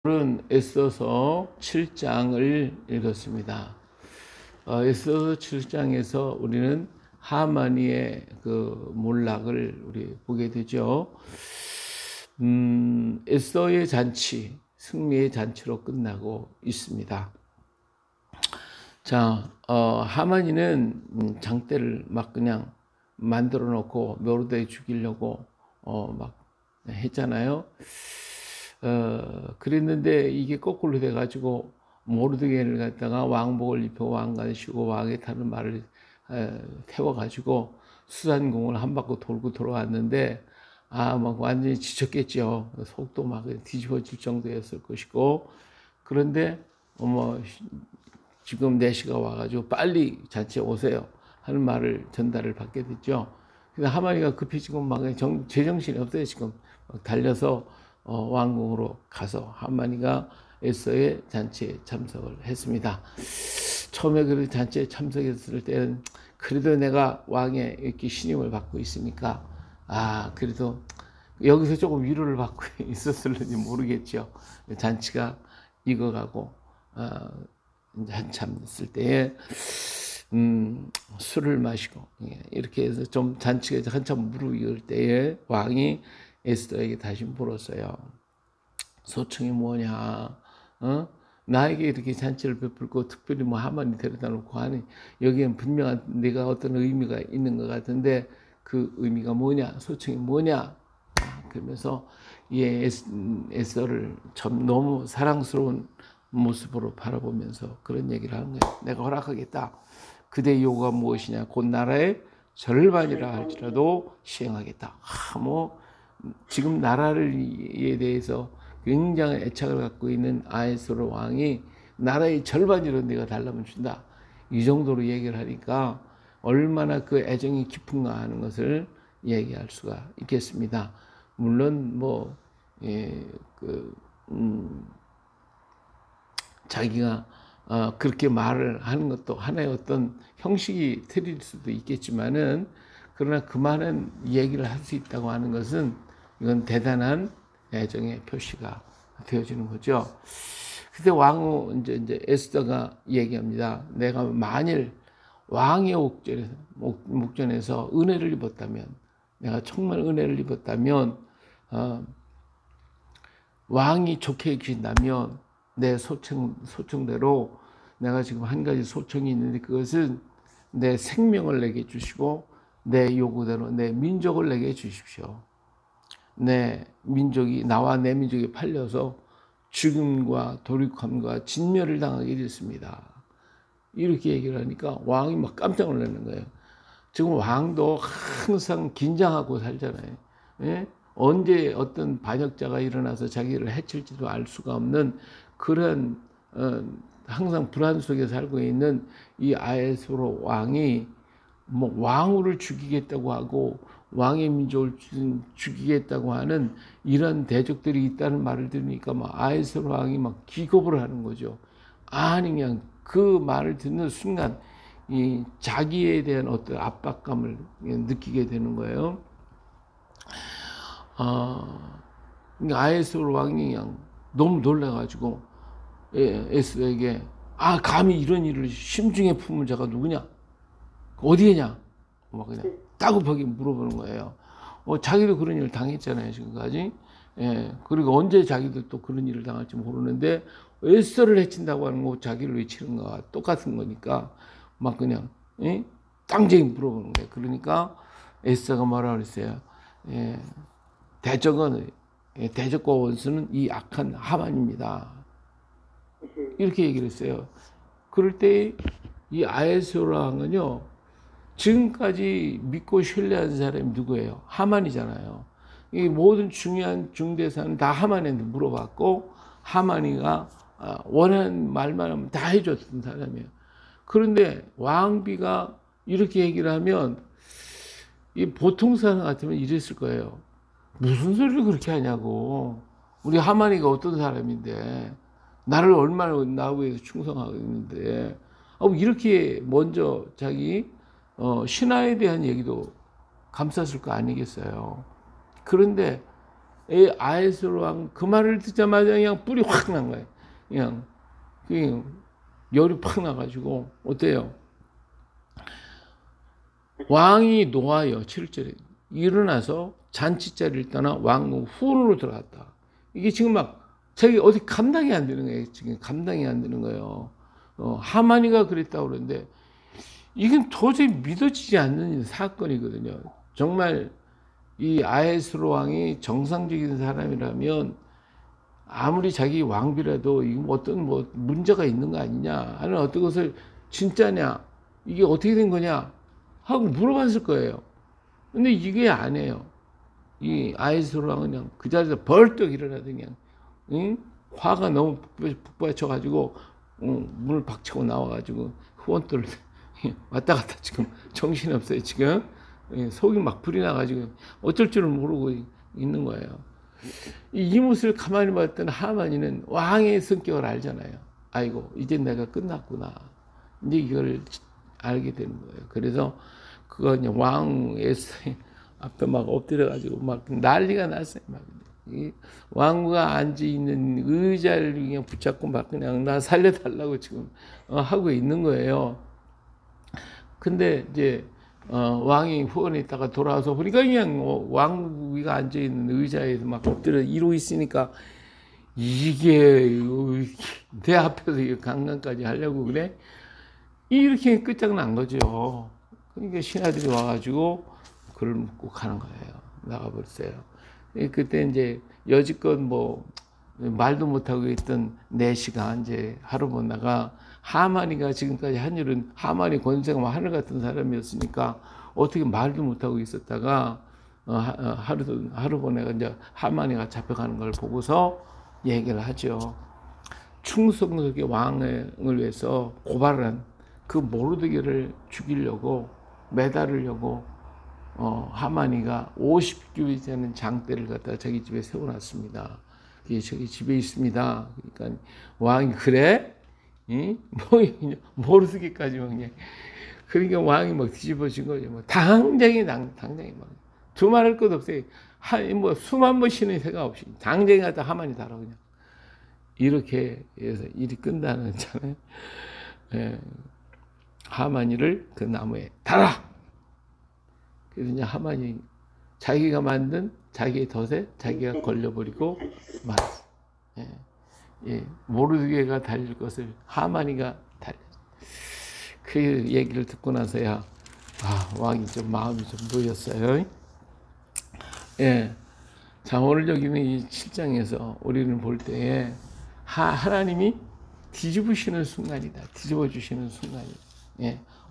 오늘은 에스더서 7장을 읽었습니다. 에스더서 7장에서 우리는 하만이의 그 몰락을 우리 보게 되죠. 에스더의 잔치, 승리의 잔치로 끝나고 있습니다. 자, 하만이는 장대를 막 그냥 만들어 놓고 모르드에 죽이려고 막 했잖아요. 그랬는데 이게 거꾸로 돼가지고 모르드게를 갖다가 왕복을 입혀 왕관을 씌고 왕에 타는 말을 태워가지고 수산궁을 한 바퀴 돌고 돌아왔는데 막 완전히 지쳤겠죠. 속도 막 뒤집어질 정도였을 것이고, 그런데 지금 4시가 와가지고 빨리 잔치에 오세요 하는 말을 전달을 받게 됐죠. 근데 하만이가 급히 지금 막 제정신이 없어요. 지금 막 달려서 왕궁으로 가서 하만이가 에스더의 잔치에 참석을 했습니다. 처음에 그 잔치에 참석했을 때는 그래도 내가 왕의 이렇게 신임을 받고 있으니까 그래도 여기서 조금 위로를 받고 있었을지 모르겠죠. 잔치가 익어가고 이제 한참 있을 때에 술을 마시고 이렇게 해서 좀 잔치가 한참 무르익을 때에 왕이 에스더에게 다시 물었어요. 소청이 뭐냐? 나에게 이렇게 잔치를 베풀고 특별히 하만이 데려다 놓고 하니 여기엔 분명한 내가 어떤 의미가 있는 것 같은데 그 의미가 뭐냐? 소청이 뭐냐? 그러면서 에스더를 참 너무 사랑스러운 모습으로 바라보면서 그런 얘기를 하는 거예요. 내가 허락하겠다. 그대의 요구가 무엇이냐? 곧 나라의 절반이라 할지라도 시행하겠다. 지금 나라에 대해서 굉장히 애착을 갖고 있는 아하스웨로 왕이 나라의 절반이라도 내가 달라면 준다. 이 정도로 얘기를 하니까 얼마나 그 애정이 깊은가 하는 것을 얘기할 수가 있겠습니다. 물론 자기가 그렇게 말을 하는 것도 하나의 어떤 형식이 틀릴 수도 있겠지만은, 그러나 그 많은 얘기를 할 수 있다고 하는 것은 이건 대단한 애정의 표시가 되어지는 거죠. 그때 이제 에스더가 얘기합니다. 내가 만일 왕의 목전에서 은혜를 입었다면, 내가 정말 은혜를 입었다면, 왕이 좋게 여기신다면 내 소청대로 내가 지금 한 가지 소청이 있는데, 그것은 내 생명을 내게 주시고 내 요구대로 내 민족을 내게 주십시오. 나와 내 민족이 팔려서 죽음과 도륙함과 진멸을 당하게 됐습니다. 이렇게 얘기를 하니까 왕이 막 깜짝 놀라는 거예요. 지금 왕도 항상 긴장하고 살잖아요. 예? 언제 어떤 반역자가 일어나서 자기를 해칠지도 알 수가 없는 그런 항상 불안 속에 살고 있는 이 아하스웨로 왕이 왕후를 죽이겠다고 하고 왕의 민족을 죽이겠다고 하는 이런 대적들이 있다는 말을 들으니까 아하스웨로 왕이 기겁을 하는 거죠. 그냥 그 말을 듣는 순간 이 자기에 대한 어떤 압박감을 느끼게 되는 거예요. 아하스웨로 왕이 그냥 너무 놀라가지고 에스더에게 감히 이런 일을 심중에 품은 자가 누구냐? 어디에냐? 그냥 따급하게 물어보는 거예요. 자기도 그런 일을 당했잖아요, 지금까지. 그리고 언제 자기도 또 그런 일을 당할지 모르는데 에스더를 해친다고 하는 거 자기를 외치는 거와 똑같은 거니까 그냥 땅쟁이 물어보는 거예요. 그러니까 에스더가 뭐라 그랬어요? 대적과 원수는 이 악한 하만입니다. 이렇게 얘기를 했어요. 그럴 때 이 아하스웨로 왕은요, 지금까지 믿고 신뢰한 사람이 누구예요? 하만이잖아요. 이 모든 중요한 중대사는 다 하만한테 물어봤고, 하만이가 원하는 말만 하면 다 해줬던 사람이에요. 그런데 왕비가 이렇게 얘기를 하면 이 보통 사람 같으면 이랬을 거예요. 무슨 소리를 그렇게 하냐고. 우리 하만이가 어떤 사람인데, 나를 얼마나 나 위해서 충성하고 있는데, 이렇게 먼저 자기 신하에 대한 얘기도 감쌌을 거 아니겠어요. 그런데 아에스로 왕 그 말을 듣자마자 그냥 뿔이 확 난 거예요. 그냥 열이 팍 나가지고 어때요? 왕이 놓아요. 7절에 일어나서 잔치자리를 떠나 왕궁 후원으로 들어갔다. 이게 지금 막 자기 어디 감당이 안 되는 거예요. 지금 감당이 안 되는 거예요. 하만이가 그랬다고 그러는데 이건 도저히 믿어지지 않는 사건이거든요. 정말 이 아에스로 왕이 정상적인 사람이라면 아무리 자기 왕비라도 이거 어떤 뭐 문제가 있는 거 아니냐 하는 어떤 것을 진짜냐 이게 어떻게 된 거냐 하고 물어봤을 거예요. 근데 이게 안 해요. 이 아에스로 왕은 그냥 그 자리에서 벌떡 일어나더니 그냥 응? 화가 너무 북받쳐가지고 문을 박차고 나와가지고 후원들을 왔다 갔다 지금 정신없어요. 지금 속이 막 불이 나가지고 어쩔 줄을 모르고 있는 거예요. 이 모습을 가만히 봤던 하만이는 왕의 성격을 알잖아요. 아이고 이제 내가 끝났구나. 이제 이걸 알게 되는 거예요. 그래서 그거 왕의 앞에 막 엎드려가지고 막 난리가 났어요. 막 왕후가 앉아 있는 의자를 그냥 붙잡고 막 그냥 나 살려달라고 지금 하고 있는 거예요. 근데 이제 왕이 후원에 있다가 돌아와서 보니까 그냥 왕후가 앉아 있는 의자에서 막 엎드려 이러고 있으니까 이게 내 앞에서 강간까지 하려고 그래? 이렇게 끝장난 거죠. 그러니까 신하들이 와가지고 그를 묶고 가는 거예요. 나가버렸어요. 그때 이제 여지껏 뭐 말도 못하고 있던 내시가 이제 하루 보다가 하만이가 지금까지 한 일은 하만이 권세가 하늘 같은 사람이었으니까 어떻게 말도 못하고 있었다가 하루 보내가 이제 하만이가 잡혀가는 걸 보고서 얘기를 하죠. 충성스럽게 왕을 위해서 고발을 한 그 모르드게를 죽이려고 매달으려고 하만이가 50규빗 되는 장대를 갖다 자기 집에 세워놨습니다. 그게 저기 집에 있습니다. 그러니까 왕이 그래? 모르드게까지 그냥 그러니까 왕이 막 뒤집어진 거죠. 뭐 당장에 막 두말할 것 없어요. 뭐 수만 번 쉬는 생각 없이 당장에 갖다 하만이 달아 그냥 이렇게 해서 일이 끝나는 잖아요. 하만이를 그 나무에 달아. 그래서 이제 하만이 자기가 만든 자기의 덫에 자기가 걸려버리고 말았어. 모르드게가 달릴 것을 하만이가 달렸어. 그 얘기를 듣고 나서야 왕이 좀 마음이 좀 놓였어요. 자, 오늘 여기는 이 7장에서 우리는 볼 때에 하나님이 뒤집으시는 순간이다. 뒤집어 주시는 순간이다.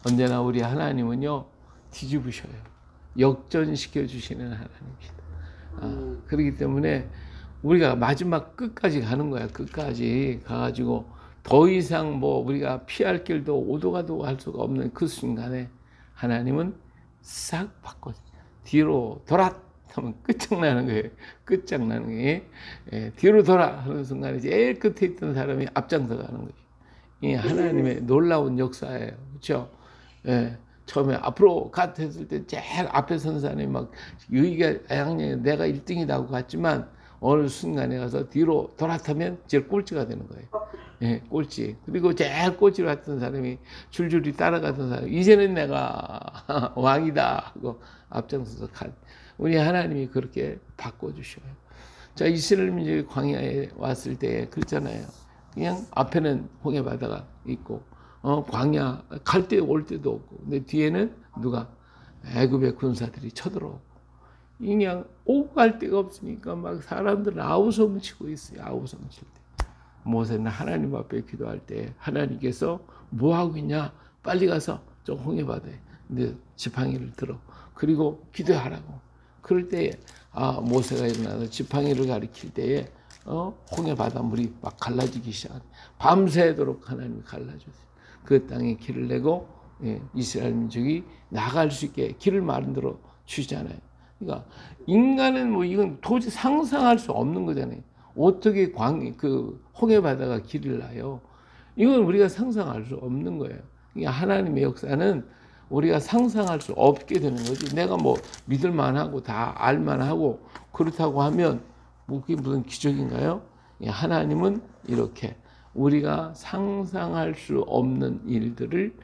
언제나 우리 하나님은요 뒤집으셔요. 역전시켜 주시는 하나님이시다. 그렇기 때문에 우리가 마지막 끝까지 가는 거야. 끝까지 가가지고 더 이상 뭐 우리가 피할 길도 오도 가도 할 수가 없는 그 순간에 하나님은 싹 바꿔 뒤로 돌아 하면 끝장나는 거예요. 끝장나는 게 뒤로 돌아 하는 순간에 제일 끝에 있던 사람이 앞장서 가는 거죠. 이 하나님의 놀라운 역사예요. 그렇죠? 처음에 앞으로 갔을 때 제일 앞에 선 사람이 막 여기가 양양에 내가 1등이다 하고 갔지만 어느 순간에 가서 뒤로 돌아타면 제일 꼴찌가 되는 거예요. 꼴찌. 그리고 제일 꼴찌로 갔던 사람이 줄줄이 따라가던 사람 이제는 내가 왕이다 하고 앞장서서 간. 우리 하나님이 그렇게 바꿔주셔요. 자, 이스라엘 민족이 광야에 왔을 때 그랬잖아요. 그냥 앞에는 홍해 바다가 있고 광야 갈 때 올 때도 없고 근데 뒤에는 누가 애굽의 군사들이 쳐들어오고 그냥 오고 갈 데가 없으니까 막 사람들은 아우성 치고 있어요. 아우성 칠 때 모세는 하나님 앞에 기도할 때 하나님께서 뭐 하고 있냐 빨리 가서 저 홍해 바다에 근데 지팡이를 들어 그리고 기도하라고 그럴 때에 모세가 일어나서 지팡이를 가리킬 때에 홍해 바닷물이 막 갈라지기 시작한 밤새도록 하나님이 갈라주세요. 그 땅에 길을 내고 이스라엘 민족이 나갈 수 있게 길을 만들어 주잖아요. 그러니까 인간은 뭐 이건 도저히 상상할 수 없는 거잖아요. 어떻게 그 홍해 바다가 길을 나요? 이건 우리가 상상할 수 없는 거예요. 그러니까 하나님의 역사는 우리가 상상할 수 없게 되는 거지. 내가 뭐 믿을 만하고 다 알만하고 그렇다고 하면 뭐 그게 무슨 기적인가요? 하나님은 이렇게 우리가 상상할 수 없는 일들을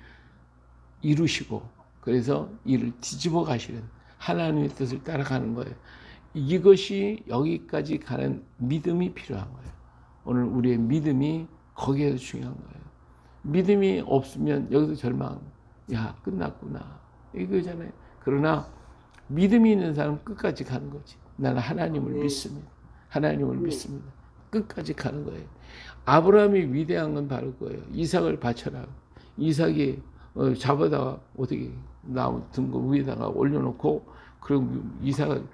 이루시고 그래서 이를 뒤집어 가시는 하나님의 뜻을 따라가는 거예요. 이것이 여기까지 가는 믿음이 필요한 거예요. 오늘 우리의 믿음이 거기에서 중요한 거예요. 믿음이 없으면 여기서 절망, 야 끝났구나 이거잖아요. 그러나 믿음이 있는 사람은 끝까지 가는 거지. 나는 하나님을 믿습니다. 하나님을 믿습니다. 끝까지 가는 거예요. 아브라함이 위대한 건 바로 그거예요. 이삭을 바쳐라. 이삭이 잡아다가 어떻게 나무 등거 위에다가 올려놓고 그리고 이삭을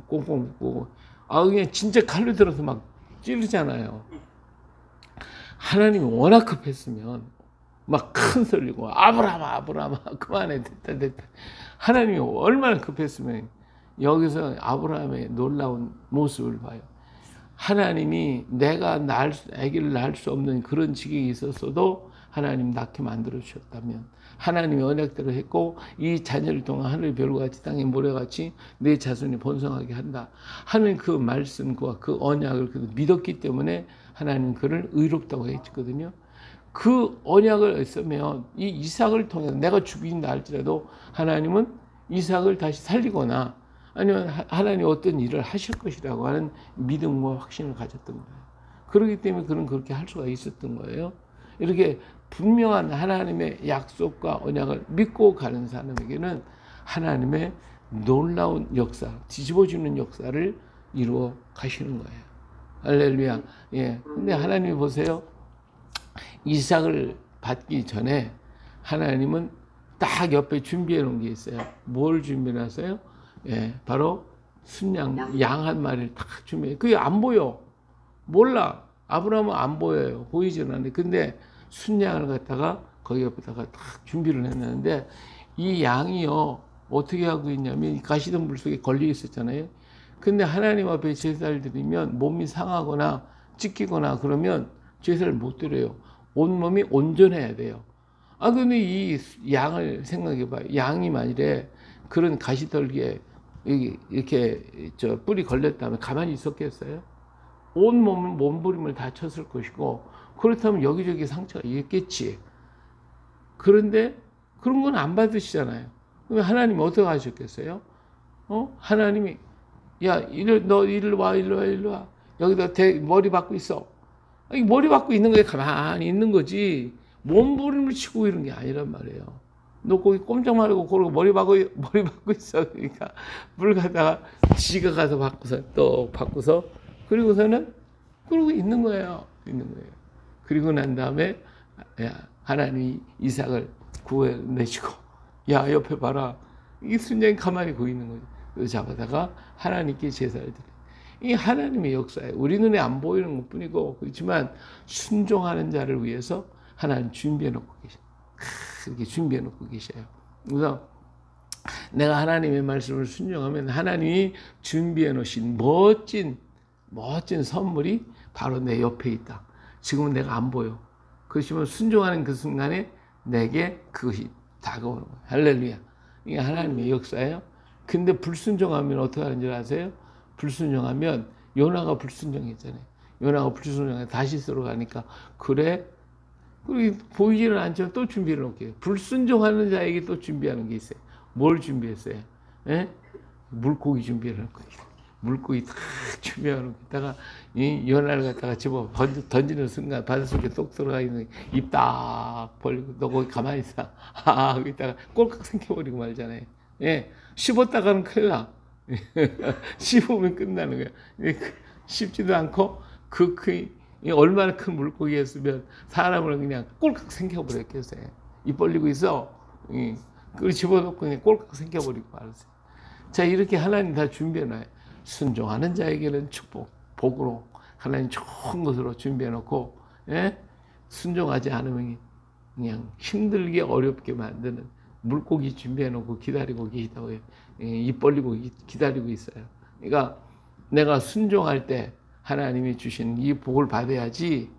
꽁꽁 묶고 그냥 진짜 칼로 들어서 막 찌르잖아요. 하나님이 워낙 급했으면 막 큰 소리고 아브라함아 그만해 됐다. 하나님이 얼마나 급했으면 여기서 아브라함의 놀라운 모습을 봐요. 하나님이 내가 아기를 낳을 수 없는 그런 지경이 있었어도 하나님 낳게 만들어 주셨다면 하나님이 언약대로 했고 이 자녀를 통한 하늘의 별같이 땅의 모래같이 내 자손이 번성하게 한다 하는 그 말씀과 그 언약을 믿었기 때문에 하나님 그를 의롭다고 했거든요. 그 언약을 쓰면 이 이삭을 통해서 내가 죽인다 할지라도 하나님은 이삭을 다시 살리거나 아니면 하나님이 어떤 일을 하실 것이라고 하는 믿음과 확신을 가졌던 거예요. 그렇기 때문에 그는 그렇게 할 수가 있었던 거예요. 이렇게 분명한 하나님의 약속과 언약을 믿고 가는 사람에게는 하나님의 놀라운 역사, 뒤집어주는 역사를 이루어 가시는 거예요. 할렐루야. 예. 근데 하나님이 보세요. 이삭을 받기 전에 하나님은 딱 옆에 준비해 놓은 게 있어요. 뭘 준비해 놨어요? 예, 바로 순양, 양 한 마리를 딱 준비해. 그게 안 보여. 몰라. 아브라함은 안 보여요. 보이지는 않는데. 근데 순양을 갖다가 거기 옆에다가 딱 준비를 해놨는데 이 양이요. 어떻게 하고 있냐면 가시덤불 속에 걸려 있었잖아요. 근데 하나님 앞에 제사를 드리면 몸이 상하거나 찢기거나 그러면 제사를 못 드려요. 온몸이 온전해야 돼요. 근데 이 양을 생각해 봐요. 양이 만일에 그런 가시떨기에 이렇게 뿔이 걸렸다면 가만히 있었겠어요? 온몸은 몸부림을 다 쳤을 것이고 그렇다면 여기저기 상처가 있겠지. 그런데 그런 건 안 받으시잖아요. 그럼 하나님이 어떻게 하셨겠어요? 하나님이 야 너 일로 와. 여기다 머리 박고 있어. 머리 박고 있는 거에 가만히 있는 거지. 몸부림을 치고 이런 게 아니란 말이에요. 너 거기 꼼짝 말고 그러고 머리 박고 있어. 그러니까 물 가다가 지가 가서 바꾸서 그리고서는 그러고 있는 거예요. 그리고 난 다음에 하나님이 이삭을 구해내시고 야 옆에 봐라. 이 순양이 가만히 고 있는 거지. 그래서 잡아다가 하나님께 제사를 드려요. 이 하나님의 역사예요. 우리 눈에 안 보이는 것뿐이고 그렇지만 순종하는 자를 위해서 하나님 준비해 놓고 계셔요. 이렇게 준비해 놓고 계셔요. 그래서 내가 하나님의 말씀을 순종하면 하나님이 준비해 놓으신 멋진 선물이 바로 내 옆에 있다. 지금은 내가 안 보여. 그렇지만 순종하는 그 순간에 내게 그것이 다가오는 거예요. 할렐루야. 이게 하나님의 역사예요. 근데 불순종하면 어떻게 하는 줄 아세요? 불순종하면 요나가 불순종했잖아요. 요나가 불순종해 다시스로 가니까 그래? 그리고 보이지는 않지만 또 준비를 놓게요. 불순종하는 자에게 또 준비하는 게 있어요. 뭘 준비했어요? 예? 물고기 준비를 놓고 물고기 다 준비하는 거다가 이 요나를 갖다가 집어 던지는 순간 바닷속에 똑 들어가 있는 입 딱 벌리고 너 거기 가만히 있어. 거기다가 꼴깍 생겨버리고 말잖아요. 예, 씹었다가는 큰일 나. 씹으면 끝나는 거야. 씹지도 않고 얼마나 큰 물고기였으면 사람을 그냥 꼴깍 생겨버렸겠어요. 입 벌리고 있어. 그걸 집어넣고 그냥 꼴깍 생겨버리고 말았어요. 자, 이렇게 하나님 다 준비해놔요. 순종하는 자에게는 축복, 복으로 하나님 좋은 것으로 준비해놓고, 예? 순종하지 않으면 그냥 힘들게 어렵게 만드는 물고기 준비해놓고 기다리고 계시다고요. 입 벌리고 기다리고 있어요. 그러니까 내가 순종할 때 하나님이 주신 이 복을 받아야지,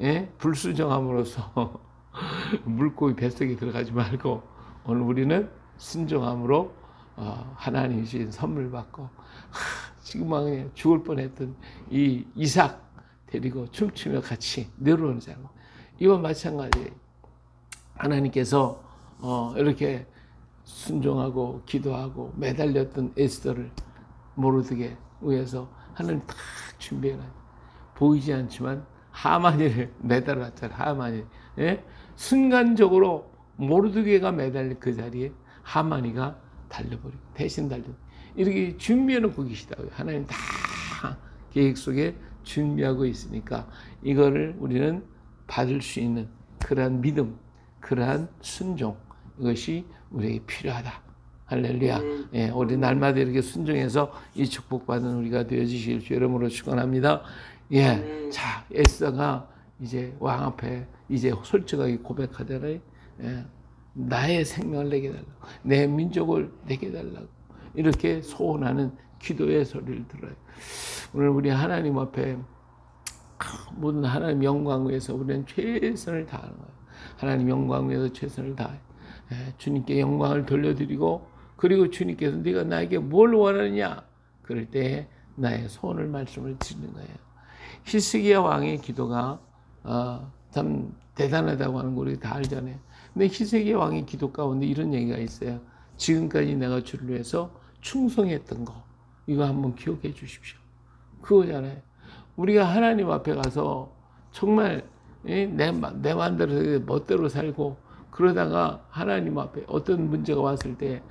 예? 불순종함으로써 물고기 뱃속에 들어가지 말고 오늘 우리는 순종함으로 하나님이 주신 선물 받고 지금 막 죽을 뻔했던 이 이삭 데리고 춤추며 같이 내려오잖아요. 이와 마찬가지 하나님께서 이렇게 순종하고 기도하고 매달렸던 에스더를 모르드게 위해서 하나님 다 준비해놔요. 보이지 않지만 하만이를 매달았잖아요. 하만이. 예? 순간적으로 모르드게가 매달린 그 자리에 하만이가 달려버리고 대신 달려 이렇게 준비해놓고 계시다고요. 하나님 다 계획 속에 준비하고 있으니까 이거를 우리는 받을 수 있는 그러한 믿음, 그러한 순종, 이것이 우리에게 필요하다. 할렐루야. 예, 우리 날마다 이렇게 순종해서 이 축복받는 우리가 되어주실 주 이름으로 축원합니다. 예, 자, 에스더가 이제 왕 앞에 이제 솔직하게 고백하잖아요. 예, 나의 생명을 내게 달라고, 내 민족을 내게 달라고 이렇게 소원하는 기도의 소리를 들어요. 오늘 우리 하나님 앞에 모든 하나님 영광 위해서 우리는 최선을 다하는 거예요. 하나님 영광 위해서 최선을 다해 주님께 영광을 돌려드리고, 그리고 주님께서 네가 나에게 뭘 원하느냐 그럴 때 나의 소원을 말씀을 드리는 거예요. 히스기야 왕의 기도가 참 대단하다고 하는 거 우리 다 알잖아요. 근데 히스기야 왕의 기도 가운데 이런 얘기가 있어요. 지금까지 내가 주를 위해서 충성했던 거, 이거 한번 기억해 주십시오. 그거잖아요. 우리가 하나님 앞에 가서 정말 내 마음대로 멋대로 살고 그러다가 하나님 앞에 어떤 문제가 왔을 때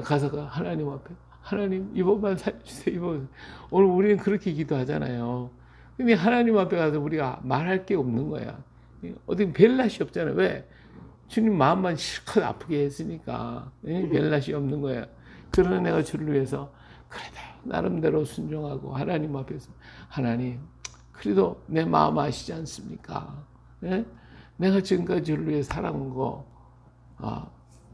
가서 하나님 앞에 하나님 이번만 살려주세요. 이번. 오늘 우리는 그렇게 기도하잖아요. 근데 하나님 앞에 가서 우리가 말할 게 없는 거야. 어디 별 낯이 없잖아요. 왜? 주님 마음만 실컷 아프게 했으니까 별 낯이 없는 거야. 그러나 내가 주를 위해서 그래도 나름대로 순종하고 하나님 앞에서 하나님 그래도 내 마음 아시지 않습니까? 예? 내가 지금까지 주를 위해 살아온 거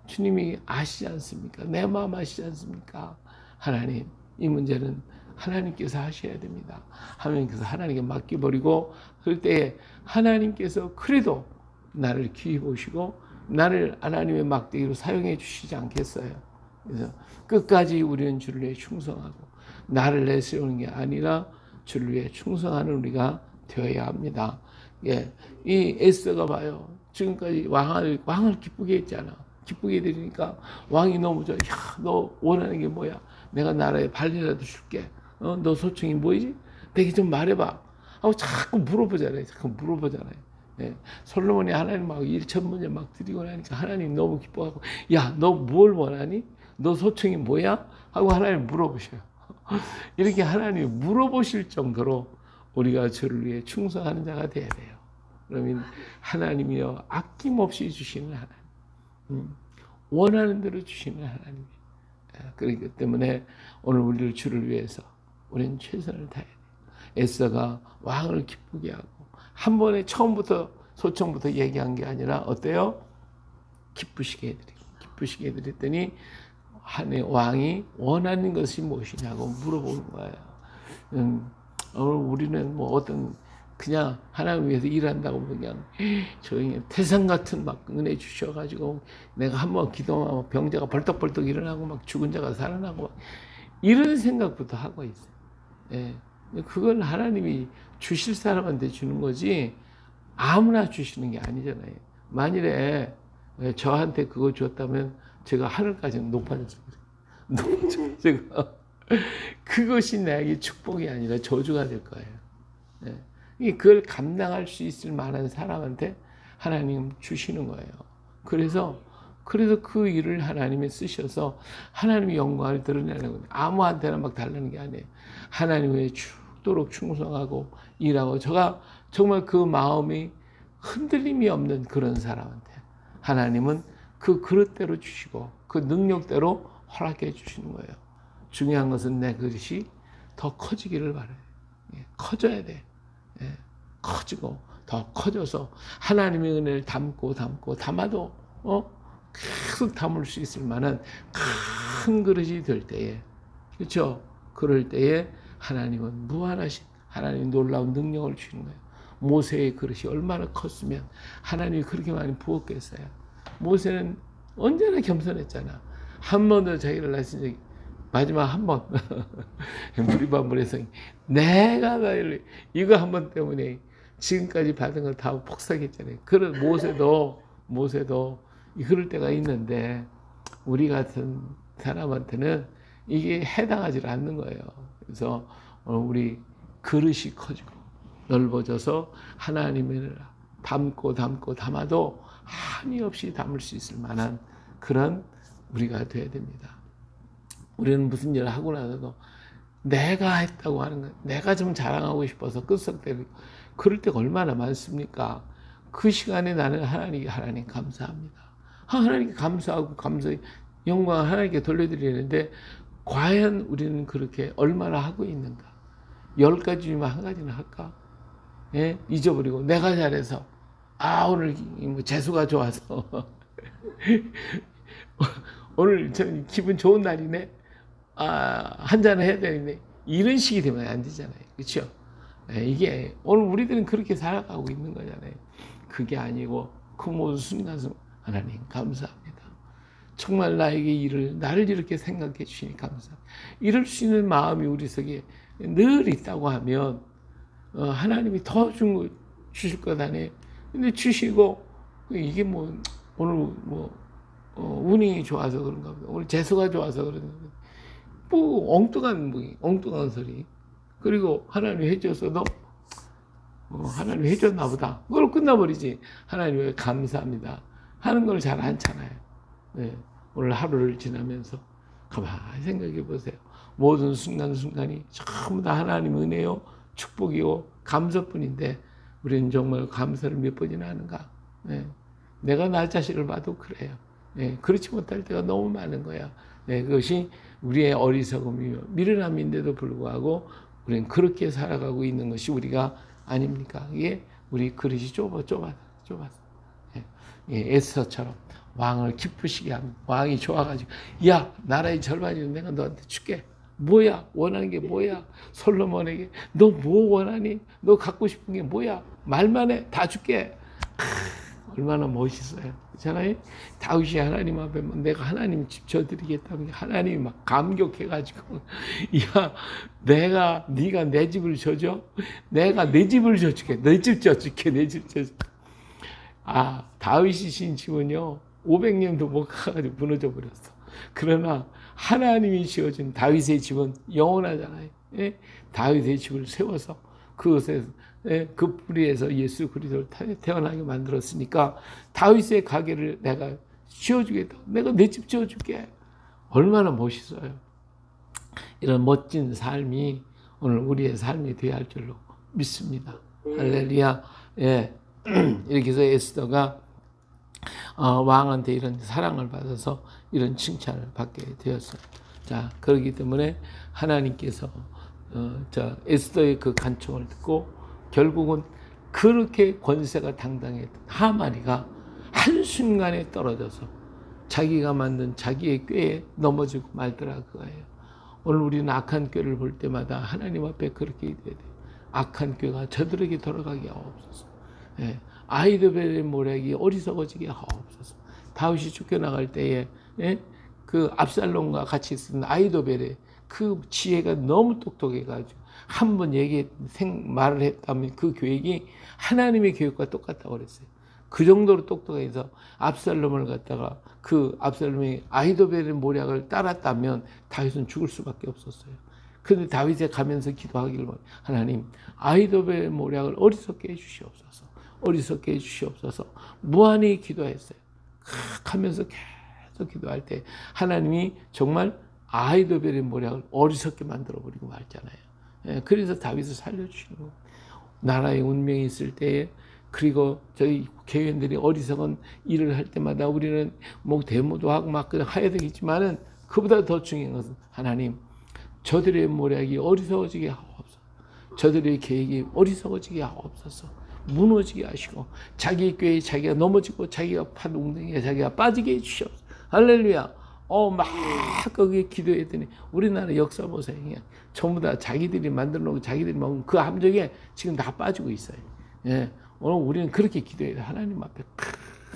주님이 아시지 않습니까? 내 마음 아시지 않습니까? 하나님 이 문제는 하나님께서 하셔야 됩니다. 하나님께서 하나님께 맡겨버리고 그럴 때 하나님께서 그래도 나를 귀히 보시고 나를 하나님의 막대기로 사용해 주시지 않겠어요? 그래서 끝까지 우리는 주를 위해 충성하고 나를 내세우는 게 아니라 주를 위해 충성하는 우리가 되어야 합니다. 예, 이 에스더가 봐요. 지금까지 왕을 기쁘게 했잖아. 기쁘게 드리니까 왕이 너무 좋아. 야, 너 원하는 게 뭐야? 내가 나라에 발리라도 줄게. 너 소청이 뭐지? 내게 좀 말해봐. 하고 자꾸 물어보잖아요. 예, 솔로몬이 하나님하고 1,000문제 막 드리고 나니까 하나님 너무 기뻐하고, 야, 너 뭘 원하니? 너 소청이 뭐야? 하고 하나님 물어보셔요. 이렇게 하나님 물어보실 정도로 우리가 주를 위해 충성하는 자가 돼야 돼요. 그러면 하나님이여 아낌없이 주시는 하나님, 원하는 대로 주시는 하나님. 그렇기 때문에 오늘 우리를 주를 위해서 우리는 최선을 다해야 돼요. 에스더가 왕을 기쁘게 하고 한 번에 처음부터 소청부터 얘기한 게 아니라 어때요? 기쁘시게 해드렸더니 왕이 원하는 것이 무엇이냐고 물어보는 거예요. 오늘 우리는 뭐 어떤 그냥 하나님 위해서 일한다고 그냥 저희 태산 같은 막 은혜 주셔가지고 내가 한번 기도하면 병자가 벌떡벌떡 일어나고 막 죽은 자가 살아나고 이런 생각부터 하고 있어요. 예. 그건 하나님이 주실 사람한테 주는 거지 아무나 주시는 게 아니잖아요. 만일에 저한테 그거 줬다면 제가 하늘까지는 높아졌을 거예요. 제가 그것이 나에게 축복이 아니라 저주가 될 거예요. 그걸 감당할 수 있을 만한 사람한테 하나님 주시는 거예요. 그래서 그 일을 하나님이 쓰셔서 하나님의 영광을 드러내려고 아무한테나 막 달라는 게 아니에요. 하나님 외에 죽도록 충성하고 일하고 제가 정말 그 마음이 흔들림이 없는 그런 사람한테 하나님은 그 그릇대로 주시고 그 능력대로 허락해 주시는 거예요. 중요한 것은 내 그릇이 더 커지기를 바라요. 커져야 돼. 커지고 더 커져서 하나님의 은혜를 담아도 계속 담을 수 있을 만한 큰 그릇이 될 때에, 그렇죠? 그럴 때에 하나님은 무한하신 하나님 놀라운 능력을 주시는 거예요. 모세의 그릇이 얼마나 컸으면 하나님이 그렇게 많이 부었겠어요. 모세는 언제나 겸손했잖아. 한 번도 자기를 낮은 적이 마지막 한 번 무리반물에서 내가 다 이거 한 번 때문에 지금까지 받은 걸 다 폭삭했잖아요. 그런 모세도 그럴 때가 있는데 우리 같은 사람한테는 이게 해당하지 않는 거예요. 그래서 우리 그릇이 커지고 넓어져서 하나님을 담아도 한이 없이 담을 수 있을 만한 그런 우리가 돼야 됩니다. 우리는 무슨 일을 하고 나서도 내가 했다고 하는 거예요. 내가 좀 자랑하고 싶어서 끄석대고 그럴 때가 얼마나 많습니까? 그 시간에 나는 하나님 감사합니다. 하나님께 감사하고 영광을 하나님께 돌려드리는데 과연 우리는 그렇게 얼마나 하고 있는가? 10가지 중에 한 가지는 할까? 예? 잊어버리고 내가 잘해서 오늘 뭐 재수가 좋아서 오늘 참 기분 좋은 날이네. 한잔을 해야 되는데 이런 식이 되면 안 되잖아요. 그렇죠? 이게 오늘 우리들은 그렇게 살아가고 있는 거잖아요. 그게 아니고 그 모든 순간순간 하나님 감사합니다. 정말 나를 이렇게 생각해 주시니 감사합니다. 이럴 수 있는 마음이 우리 속에 늘 있다고 하면 하나님이 더 주실 것 아니에요. 근데 주시고 이게 뭐 오늘 운이 좋아서 그런가 보다. 오늘 재수가 좋아서 그런가 보다. 엉뚱한 소리. 그리고 하나님이 해줘서 하나님이 해줬나 보다. 그걸로 끝나버리지. 하나님께 감사합니다 하는 걸 잘 않잖아요. 네. 오늘 하루를 지나면서 가만히 생각해 보세요. 모든 순간순간이 전부 다 하나님 은혜요, 축복이요, 감사뿐인데 우리는 정말 감사를 몇 번이나 하는가? 네. 내가 나 자신을 봐도 그래요. 네. 그렇지 못할 때가 너무 많은 거야. 네. 그것이 우리의 어리석음이며 미련함인데도 불구하고 우리는 그렇게 살아가고 있는 것이 우리가 아닙니까? 이게 우리 그릇이 좁았어. 에스더처럼 왕을 기쁘시게 하면 왕이 좋아가지고 야 나라의 절반이면 내가 너한테 줄게. 뭐야 원하는 게 뭐야? 솔로몬에게 너 뭐 원하니? 너 갖고 싶은 게 뭐야? 말만 해 다 줄게. 얼마나 멋있어요. 그렇잖아요. 다윗이 하나님 앞에 내가 하나님 집 져드리겠다면 하나님이 막 감격해가지고 야 네가 내 집을 져줘? 내가 내 집을 져줄게. 내 집 져줄게. 내 집 져줄게. 다윗이 진 집은요 500년도 못 가가지고 무너져 버렸어. 그러나 하나님이 지어준 다윗의 집은 영원하잖아요. 예? 다윗의 집을 세워서 그것에서 그 뿌리에서 예수 그리스도를 태어나게 만들었으니까 다윗의 가게를 내가 지어주겠다. 내가 내 집 지어줄게. 얼마나 멋있어요. 이런 멋진 삶이 오늘 우리의 삶이 되어야 할 줄로 믿습니다. 할렐루야. 예. 이렇게 해서 에스더가 왕한테 이런 사랑을 받아서 이런 칭찬을 받게 되었어요. 자, 그렇기 때문에 하나님께서 에스더의 그 간청을 듣고 결국은 그렇게 권세가 당당했던 하만이가 한순간에 떨어져서 자기가 만든 자기의 꾀에 넘어지고 말더라 그거예요. 오늘 우리는 악한 꾀를 볼 때마다 하나님 앞에 그렇게 돼야 돼요. 악한 꾀가 저들에게 돌아가게 하옵소서. 예. 아이도벨의 모략이 어리석어지게 하옵소서. 다윗이 쫓겨나갈 때에 그 압살롬과 같이 쓴 아이도벨의 그 지혜가 너무 똑똑해가지고 한 번 말을 했다면 그 계획이 하나님의 계획과 똑같다고 그랬어요. 그 정도로 똑똑해서 압살롬을 갖다가 그 압살롬이 아이도벨의 모략을 따랐다면 다윗은 죽을 수밖에 없었어요. 그런데 다윗에 가면서 기도하기를 하나님 아이도벨의 모략을 어리석게 해주시옵소서. 어리석게 해주시옵소서. 무한히 기도했어요. 하면서 계속 기도할 때 하나님이 정말 아이도벨의 모략을 어리석게 만들어버리고 말잖아요. 그래서 다윗을 살려주시는 거예요. 나라의 운명이 있을 때에 그리고 저희 교회원들이 어리석은 일을 할 때마다 우리는 뭐 데모도 하고 막 그냥 해야 되겠지만은 그보다 더 중요한 것은 하나님 저들의 모략이 어리석어지게 하옵소서. 저들의 계획이 어리석어지게 하옵소서. 무너지게 하시고 자기 꾀에 자기가 넘어지고 자기가 판 웅덩이에 자기가 빠지게 해주시옵소서. 할렐루야. 막 거기에 기도했더니 우리나라 역사 보세요. 전부 다 자기들이 만들어 놓고 자기들이 먹은 그 함정에 지금 다 빠지고 있어요. 예. 오늘 우리는 그렇게 기도해야 돼. 하나님 앞에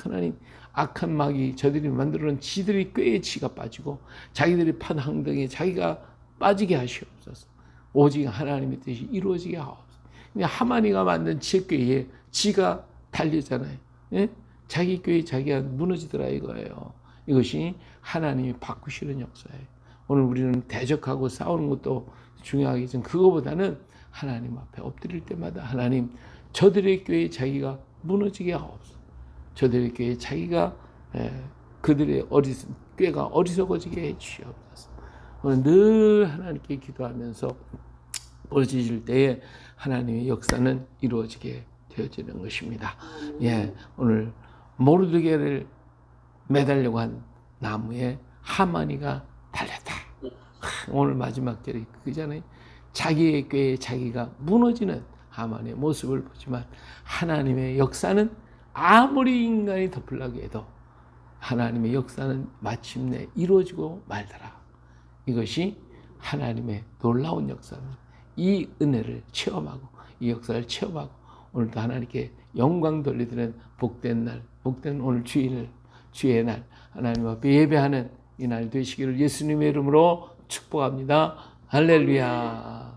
하나님 악한 마귀 저들이 만들어놓은 지들의 꾀에 지가 빠지고 자기들이 판 항등에 자기가 빠지게 하시옵소서. 오직 하나님의 뜻이 이루어지게 하옵소서. 하만이가 만든 지 꾀에 지가 달리잖아요. 예? 자기 꾀에 자기가 무너지더라 이거예요. 이것이 하나님이 바꾸시는 역사예요. 오늘 우리는 대적하고 싸우는 것도 중요하겠지만 그거보다는 하나님 앞에 엎드릴 때마다 하나님 저들의 꾀에 자기가 무너지게 하옵소서. 저들의 꾀에 자기가 그들의 꾀가 어리석어지게 해주시옵소서. 오늘 늘 하나님께 기도하면서 벌어질 때에 하나님의 역사는 이루어지게 되어지는 것입니다. 예, 오늘 모르드게를 매달려고 한 나무에 하만이가 달렸다. 오늘 마지막 절이 그잖아요. 자기의 꾀에 자기가 무너지는 하만의 모습을 보지만 하나님의 역사는 아무리 인간이 덮으려고 해도 하나님의 역사는 마침내 이루어지고 말더라. 이것이 하나님의 놀라운 역사입니다. 이 은혜를 체험하고 이 역사를 체험하고 오늘도 하나님께 영광 돌리드리는 복된 날, 복된 오늘 주의 날 하나님 앞에 예배하는 이 날 되시기를 예수님의 이름으로 축복합니다. 할렐루야.